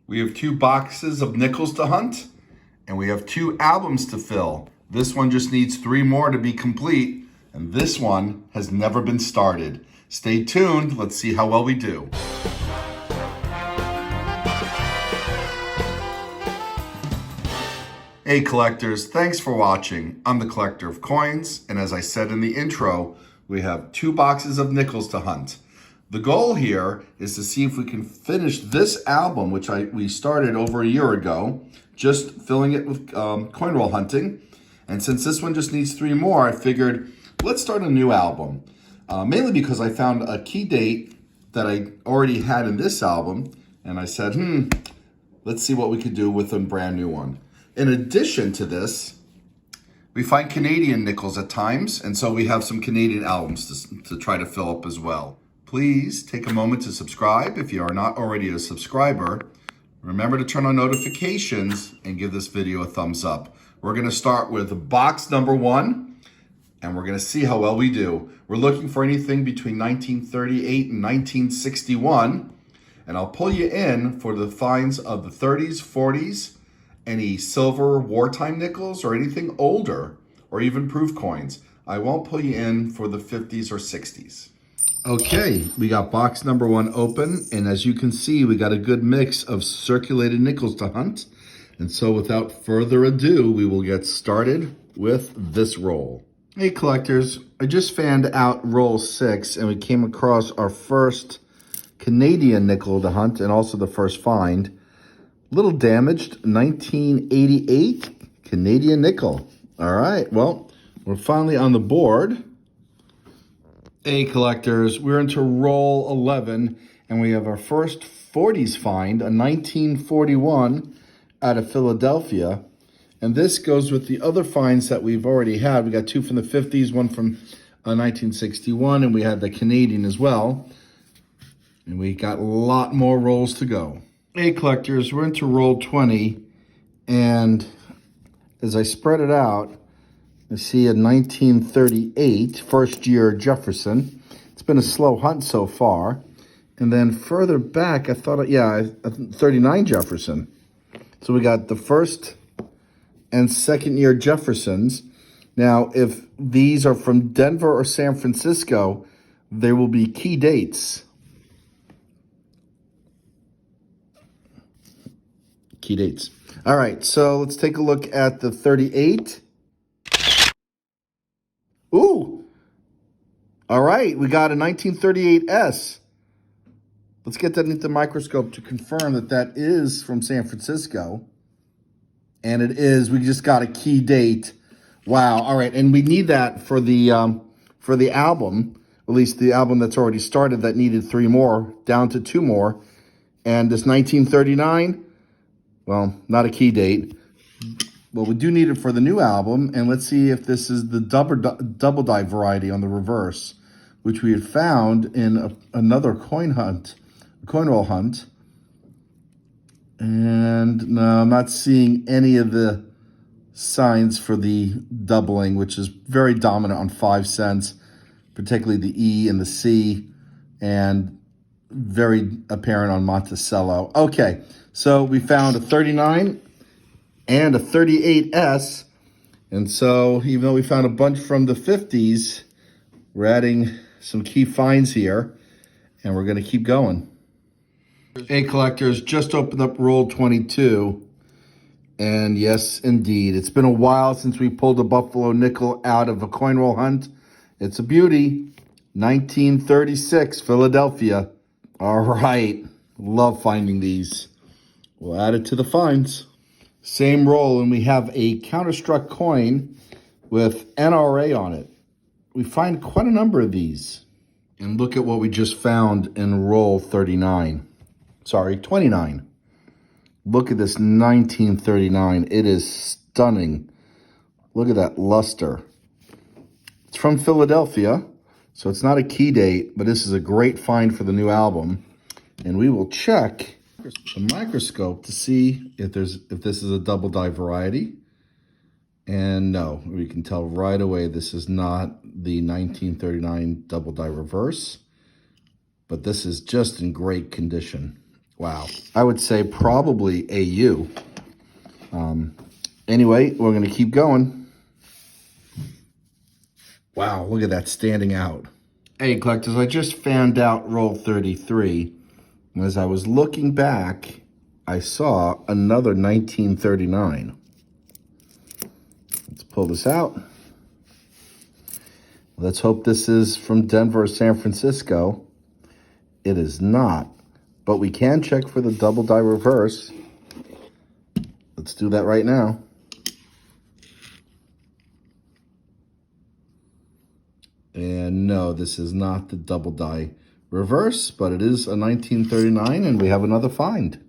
We have 2 boxes of nickels to hunt, and we have 2 albums to fill. This one just needs 3 more to be complete, and this one has never been started. Stay tuned, let's see how well we do. Hey collectors, thanks for watching. I'm the collector of coins, and as I said in the intro, we have 2 boxes of nickels to hunt. The goal here is to see if we can finish this album, which we started over a year ago, just filling it with coin roll hunting. And since this one just needs 3 more, I figured let's start a new album. Mainly because I found a key date that I already had in this album, and I said, let's see what we could do with a brand new one. In addition to this, we find Canadian nickels at times, and so we have some Canadian albums to try to fill up as well. Please take a moment to subscribe if you are not already a subscriber. Remember to turn on notifications and give this video a thumbs up. We're going to start with box number 1, and we're going to see how well we do. We're looking for anything between 1938 and 1961, and I'll pull you in for the finds of the 30s, 40s, any silver wartime nickels, or anything older, or even proof coins. I won't pull you in for the 50s or 60s. Okay, we got box number 1 open, and as you can see, we got a good mix of circulated nickels to hunt. And so without further ado, we will get started with this roll. Hey collectors, I just found out roll 6, and we came across our first Canadian nickel to hunt, and also the first find. Little damaged, 1988 Canadian nickel. All right, well, we're finally on the board. Hey collectors, we're into roll 11, and we have our first 40s find, a 1941 out of Philadelphia. And this goes with the other finds that we've already had. We got 2 from the 50s, 1 from 1961, and we had the Canadian as well. And we got a lot more rolls to go. Hey collectors, we're into roll 20, and as I spread it out, I see a 1938 first year Jefferson. It's been a slow hunt so far. And then further back, I thought, yeah, 39 Jefferson. So we got the first and second year Jeffersons. Now, if these are from Denver or San Francisco, there will be key dates. Key dates. All right, so let's take a look at the 38. Ooh. All right, we got a 1938S. Let's get that into the microscope to confirm that that is from San Francisco. And it is. We just got a key date. Wow. All right, and we need that for the album, at least the album that's already started that needed 3 more, down to 2 more. And this 1939, well, not a key date. Well, we do need it for the new album, and let's see if this is the double die variety on the reverse, which we had found in another coin roll hunt. And no, I'm not seeing any of the signs for the doubling, which is very dominant on 5 cents, particularly the E and the C, and very apparent on Monticello. Okay, so we found a 39 and a 38S. And so even though we found a bunch from the 50s, we're adding some key finds here, and we're going to keep going. Hey collectors, just opened up roll 22. And yes, indeed, it's been a while since we pulled a Buffalo nickel out of a coin roll hunt. It's a beauty. 1936, Philadelphia. All right, love finding these. We'll add it to the finds. Same roll, and we have a counterstruck coin with NRA on it. We find quite a number of these. And look at what we just found in roll 39. Sorry, 29. Look at this 1939. It is stunning. Look at that luster. It's from Philadelphia, so it's not a key date, but this is a great find for the new album. And we will check the microscope to see if this is a double die variety. And no, we can tell right away this is not the 1939 double die reverse, but this is just in great condition. Wow. I would say probably AU. Anyway, we're going to keep going. Wow, look at that standing out. Hey, collectors, I just found out roll 33. And as I was looking back, I saw another 1939. Let's pull this out. Let's hope this is from Denver or San Francisco. It is not, but we can check for the double die reverse. Let's do that right now. And no, this is not the double die reverse, but it is a 1939, and we have another find.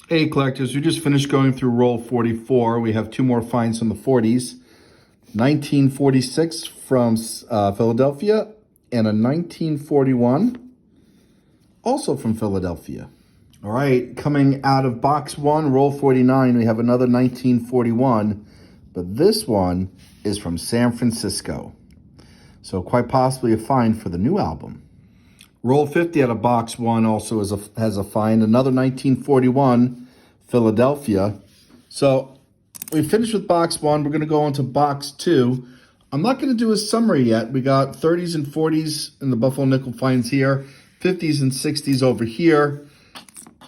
Hey, collectors, we just finished going through roll 44. We have two more finds from the 40s. 1946 from Philadelphia, and a 1941, also from Philadelphia. All right, coming out of box one, roll 49, we have another 1941, but this one is from San Francisco. So quite possibly a find for the new album. Roll 50 out of box one also has a find, another 1941, Philadelphia. So we finished with box one. We're going to go into box two. I'm not going to do a summary yet. We got 30s and 40s in the Buffalo Nickel finds here, 50s and 60s over here.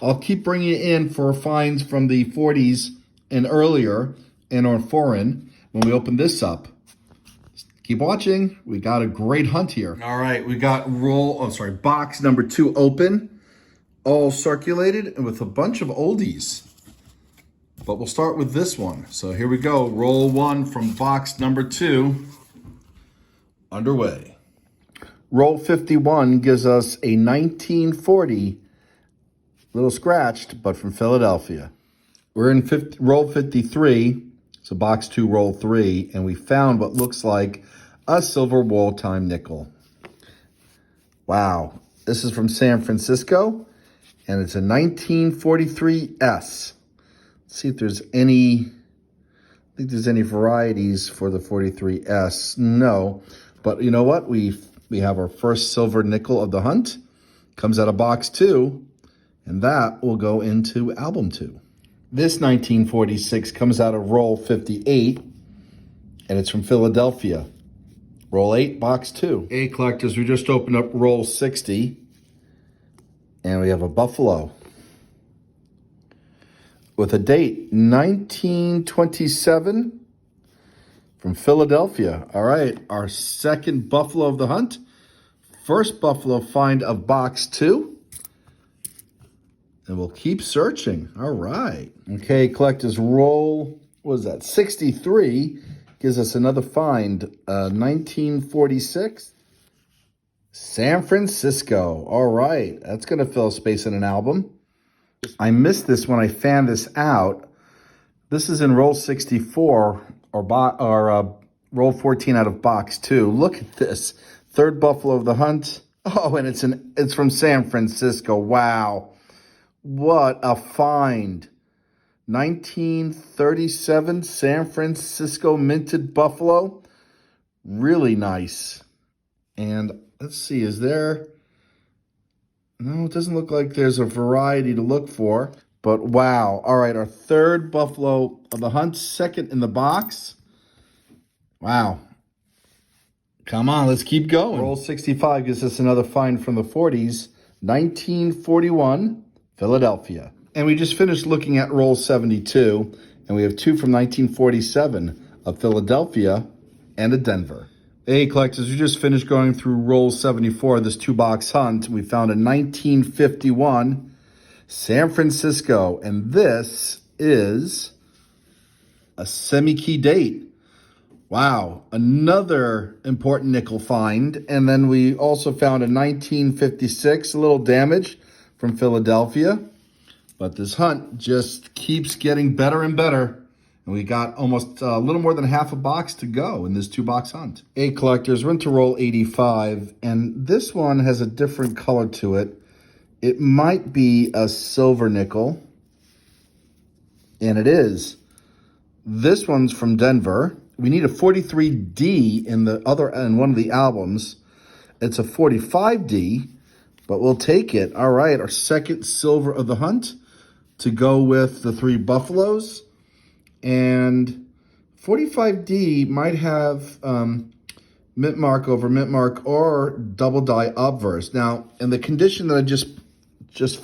I'll keep bringing it in for finds from the 40s and earlier and or foreign when we open this up. Keep watching. We got a great hunt here. All right, we got box number two open, all circulated and with a bunch of oldies. But we'll start with this one. So here we go. Roll one from box number two underway. Roll 51 gives us a 1940, little scratched, but from Philadelphia. We're in roll 53, so box two, roll three, and we found what looks like a silver wall time nickel. Wow. This is from San Francisco, and it's a 1943S. See if there's any, I think there's any varieties for the 43S. No, but you know what? We have our first silver nickel of the hunt. Comes out of box two, and that will go into album two. This 1946 comes out of roll 58, and it's from Philadelphia. Roll 8, box two. Hey, collectors, we just opened up roll 60, and we have a Buffalo with a date, 1927, from Philadelphia. All right, our second Buffalo of the hunt. First Buffalo find of box two. And we'll keep searching. All right. Okay, collectors, roll, what is that, 63, gives us another find, 1946. San Francisco. All right, that's going to fill a space in an album. I missed this when I found this out. This is in roll 64 or roll 14 out of box two. Look at this. Third Buffalo of the hunt. Oh, and it's from San Francisco. Wow. What a find. 1937 San Francisco minted Buffalo. Really nice. And let's see, is there... No, it doesn't look like there's a variety to look for, but wow. All right, our third Buffalo of the hunt, second in the box. Wow. Come on, let's keep going. Roll 65 gives us another find from the 40s, 1941, Philadelphia. And we just finished looking at roll 72, and we have two from 1947, a Philadelphia and a Denver. Hey, collectors, we just finished going through roll 74, this two-box hunt. We found a 1951 San Francisco, and this is a semi-key date. Wow, another important nickel find. And then we also found a 1956, a little damage from Philadelphia. But this hunt just keeps getting better and better. And we got almost a little more than half a box to go in this two-box hunt. Hey, collectors, we're into roll 85, and this one has a different color to it. It might be a silver nickel, and it is. This one's from Denver. We need a 43D in one of the albums. It's a 45D, but we'll take it. All right, our second silver of the hunt to go with the 3 buffaloes. And 45D might have mint mark over mint mark or double die obverse. Now, in the condition that I just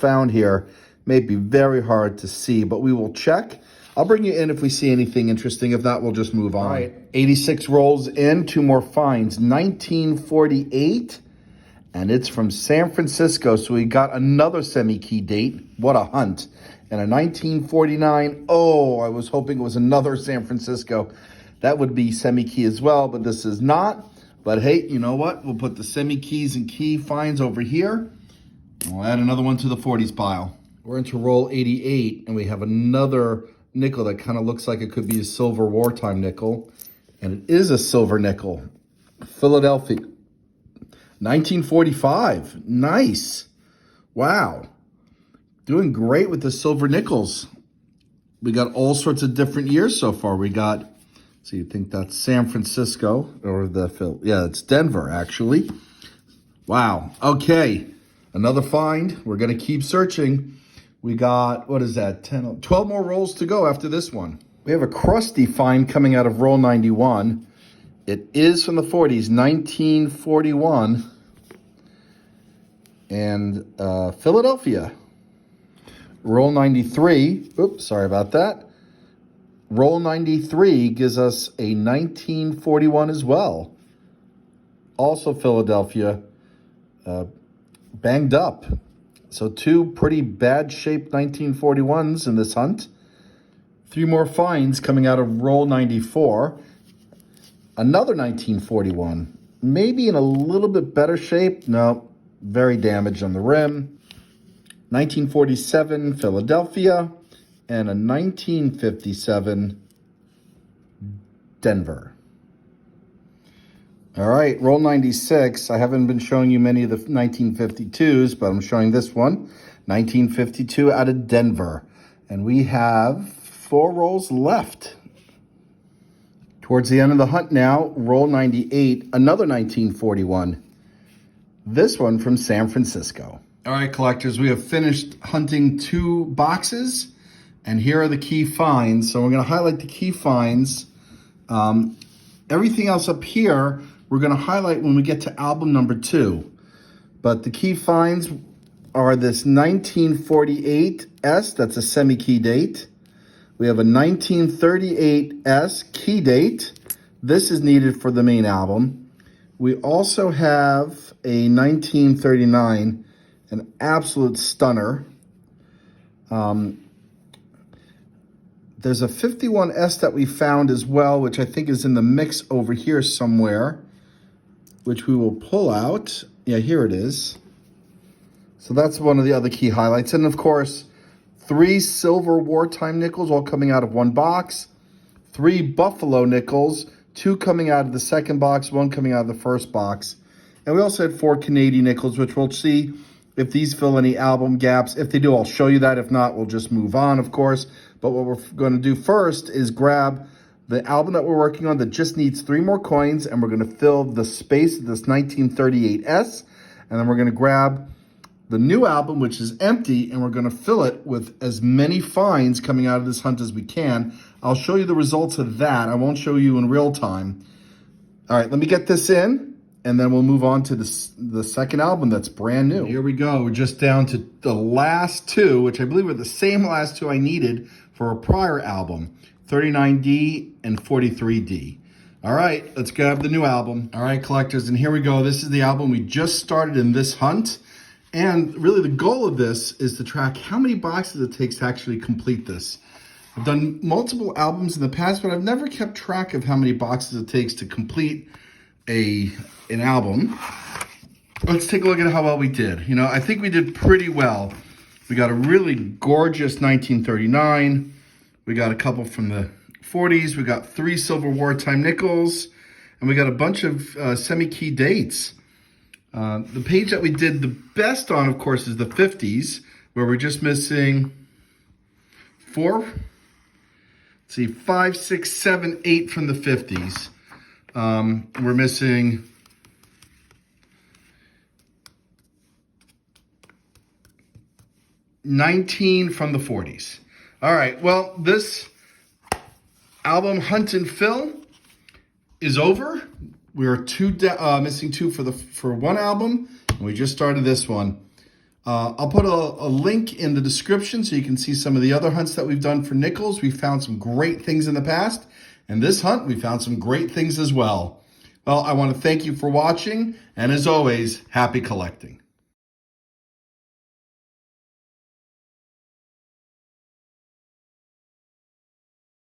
found here, may be very hard to see, but we will check. I'll bring you in if we see anything interesting. If not, we'll just move on. All right, 86 rolls in, 2 more finds. 1948, and it's from San Francisco. So we got another semi-key date. What a hunt. And a 1949, oh, I was hoping it was another San Francisco. That would be semi-key as well, but this is not. But hey, you know what? We'll put the semi-keys and key finds over here. We'll add another one to the 40s pile. We're into roll 88, and we have another nickel that kind of looks like it could be a silver wartime nickel. And it is a silver nickel. Philadelphia. 1945. Nice. Wow. Doing great with the silver nickels. We got all sorts of different years so far. We got, so you think that's San Francisco or it's Denver actually. Wow. Okay. Another find. We're going to keep searching. We got, what is that? 12 more rolls to go after this one. We have a crusty find coming out of roll 91. It is from the 40s, 1941. And Philadelphia. Roll 93, oops, sorry about that. Roll 93 gives us a 1941 as well. Also Philadelphia, banged up. So 2 pretty bad shaped 1941s in this hunt. 3 more finds coming out of roll 94. Another 1941, maybe in a little bit better shape. No, very damaged on the rim. 1947 Philadelphia, and a 1957 Denver. All right, roll 96. I haven't been showing you many of the 1952s, but I'm showing this one. 1952 out of Denver. And we have 4 rolls left. Towards the end of the hunt now, roll 98, another 1941. This one from San Francisco. All right, collectors, we have finished hunting 2 boxes, and here are the key finds. So we're going to highlight the key finds. Everything else up here, we're going to highlight when we get to album number 2. But the key finds are this 1948S, that's a semi-key date. We have a 1938S key date. This is needed for the main album. We also have a 1939, an absolute stunner. There's a 51S that we found as well, which I think is in the mix over here somewhere, which we will pull out. Yeah, here it is. So that's one of the other key highlights. And of course, 3 silver wartime nickels all coming out of 1 box, 3 buffalo nickels, 2 coming out of the second box, 1 coming out of the first box. And we also had 4 Canadian nickels, which we'll see if these fill any album gaps. If they do, I'll show you that. If not, we'll just move on, of course. But what we're going to do first is grab the album that we're working on that just needs 3 more coins, and we're going to fill the space of this 1938S. And then we're going to grab the new album, which is empty, and we're going to fill it with as many finds coming out of this hunt as we can. I'll show you the results of that. I won't show you in real time. All right, let me get this in. And then we'll move on to the second album that's brand new. Here we go. We're just down to the last 2, which I believe are the same last 2 I needed for a prior album, 39D and 43D. All right, let's grab the new album. All right, collectors, and here we go. This is the album we just started in this hunt. And really the goal of this is to track how many boxes it takes to actually complete this. I've done multiple albums in the past, but I've never kept track of how many boxes it takes to complete an album. Let's take a look at how well we did. You know, I think we did pretty well. We got a really gorgeous 1939. We got a couple from the 40s. We got 3 silver wartime nickels, and we got a bunch of semi-key dates. The page that we did the best on, of course, is the 50s, where we're just missing 4. Let's see, 5, 6, 7, 8 from the 50s. We're missing 19 from the 40s. All right, well, this album Hunt and Fill is over. We are missing two for one album, and we just started this one. I'll put a link in the description so you can see some of the other hunts that we've done for nickels. We found some great things in the past, and this hunt, we found some great things as well. Well, I want to thank you for watching, and as always, happy collecting.